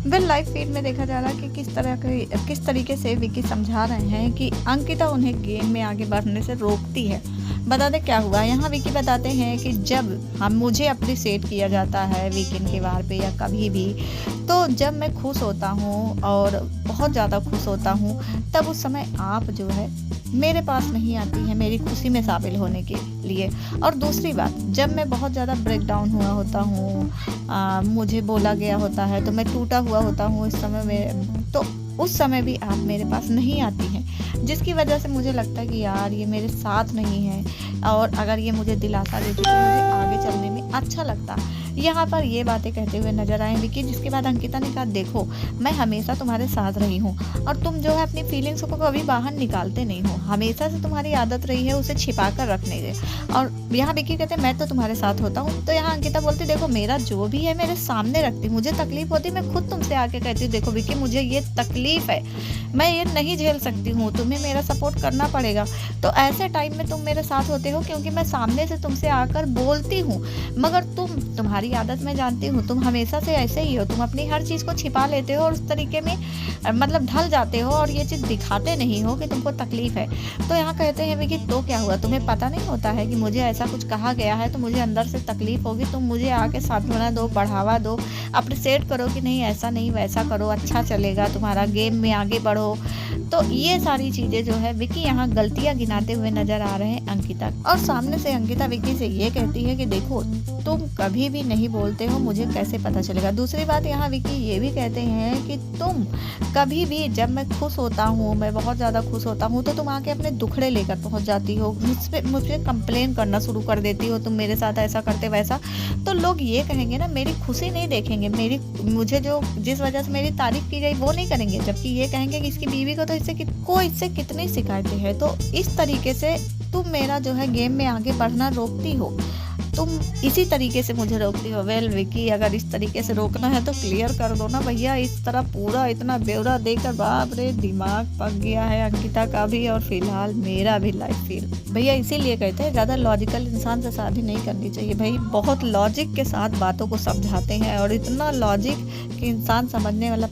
Live feed में देखा जा रहा है कि किस तरीके से विकी समझा रहे हैं कि अंकिता उन्हें गेम में आगे बढ़ने से रोकती है। बता दें क्या हुआ। यहाँ विकी बताते हैं कि जब मुझे अप्रिशिएट किया जाता है वीकेंड के बार पे या कभी भी, तो जब मैं खुश होता हूँ और बहुत ज़्यादा खुश होता हूँ, तब उस समय आप जो है मेरे पास नहीं आती है मेरी खुशी में शामिल होने के लिए। और दूसरी बात, जब मैं बहुत ज़्यादा ब्रेक डाउन हुआ होता हूँ, मुझे बोला गया होता है तो मैं टूटा हुआ होता हूँ, उस समय भी आप मेरे पास नहीं आती हैं, जिसकी वजह से मुझे लगता है कि यार ये मेरे साथ नहीं है, और अगर ये मुझे दिलासा देती तो मुझे आगे चलने में अच्छा लगता। यहाँ पर ये बातें कहते हुए नजर आए विकी, जिसके बाद अंकिता ने कहा, देखो मैं हमेशा तुम्हारे साथ रही हूँ और तुम जो है अपनी फीलिंग्स को कभी बाहर निकालते नहीं हो, हमेशा से तुम्हारी आदत रही है उसे छिपा कर रखने की। और यहाँ विकी कहते मैं तो तुम्हारे साथ होता हूँ। तो यहाँ अंकिता बोलती, देखो मेरा जो भी है मेरे सामने रखती, मुझे तकलीफ होती मैं खुद तुमसे आके कहती हूँ, देखो विकी मुझे ये तकलीफ है, मैं ये नहीं झेल सकती हूँ, तुम्हें मेरा सपोर्ट करना पड़ेगा। तो ऐसे टाइम में तुम मेरे साथ होते हो क्योंकि मैं सामने से तुमसे आकर बोलती हूँ, मगर तुम्हारी आदत मैं जानती हूँ, तुम हमेशा से ऐसे ही हो, तुम अपनी हर चीज़ को छिपा लेते हो और उस तरीके में मतलब ढल जाते हो और ये चीज़ दिखाते नहीं हो कि तुमको तकलीफ है। तो यहाँ कहते हैं विकी, तो क्या हुआ, तुम्हें पता नहीं होता है कि मुझे ऐसा कुछ कहा गया है तो मुझे अंदर से तकलीफ होगी, तुम मुझे आके सांत्वना दो, बढ़ावा दो, अप्रिशिएट करो कि नहीं ऐसा नहीं वैसा करो, अच्छा चलेगा, तुम्हारा गेम में आगे बढ़ो। तो ये सारी चीज़ें जो है विकी यहाँ गलतियाँ गिनाते हुए नजर आ रहे हैं अंकिता। और सामने से अंकिता विकी से ये कहती है कि देखो तुम कभी भी नहीं बोलते हो, मुझे कैसे पता चलेगा। दूसरी बात, यहाँ विकी ये भी कहते हैं कि तुम कभी भी, जब मैं खुश होता हूँ, मैं बहुत ज़्यादा खुश होता हूँ, तो तुम आके अपने दुखड़े लेकर पहुँच जाती हो, मुझे कंप्लेन करना शुरू कर देती हो, तुम मेरे साथ ऐसा करते वैसा। तो लोग ये कहेंगे ना, मेरी खुशी नहीं देखेंगे, मुझे जो जिस वजह से मेरी तारीफ की गई वो नहीं करेंगे, जबकि ये कहेंगे कि इसकी बीवी को तो इससे कितनी शिकायतें हैं। तो इस तरीके से तुम मेरा जो है गेम में आगे बढ़ना रोकती हो, तुम इसी तरीके से मुझे रोकती हो। वेल विकी, अगर इस तरीके से रोकना है तो क्लियर कर दो ना भैया। इस तरह पूरा इतना ब्यौरा देकर बाप रे दिमाग पक गया है अंकिता का भी और फिलहाल मेरा भी लाइफ फील। भैया इसीलिए कहते हैं ज़्यादा लॉजिकल इंसान से शादी नहीं करनी चाहिए भाई, बहुत लॉजिक के साथ बातों को समझाते हैं और इतना लॉजिक कि इंसान समझने वाला